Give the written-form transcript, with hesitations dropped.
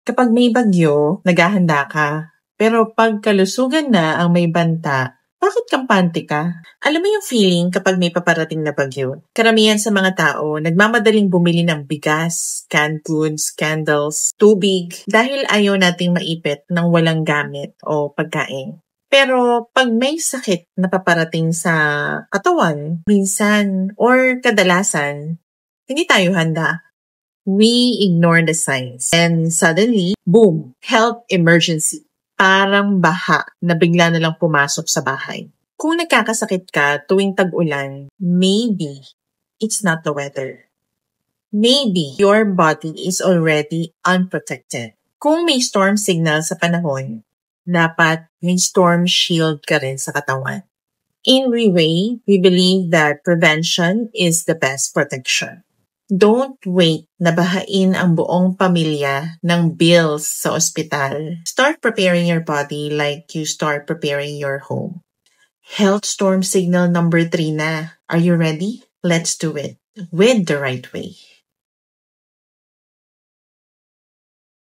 Kapag may bagyo, naghahanda ka. Pero pag kalusugan na ang may banta, bakit kampante ka? Alam mo yung feeling kapag may paparating na bagyo? Karamihan sa mga tao, nagmamadaling bumili ng bigas, canned goods, candles, tubig, dahil ayaw nating maipit ng walang gamit o pagkain. Pero pag may sakit na paparating sa katawan, minsan or kadalasan, hindi tayo handa. We ignore the signs. And suddenly, boom, health emergency. Parang baha na bigla na lang pumasok sa bahay. Kung nagkakasakit ka tuwing tag-ulan, maybe it's not the weather. Maybe your body is already unprotected. Kung may storm signal sa panahon, dapat may storm shield ka rin sa katawan. In Reway, we believe that prevention is the best protection. Don't wait na bahain ang buong pamilya ng bills sa ospital. Start preparing your body like you start preparing your home. Health storm signal number 3 na. Are you ready? Let's do it with the right way.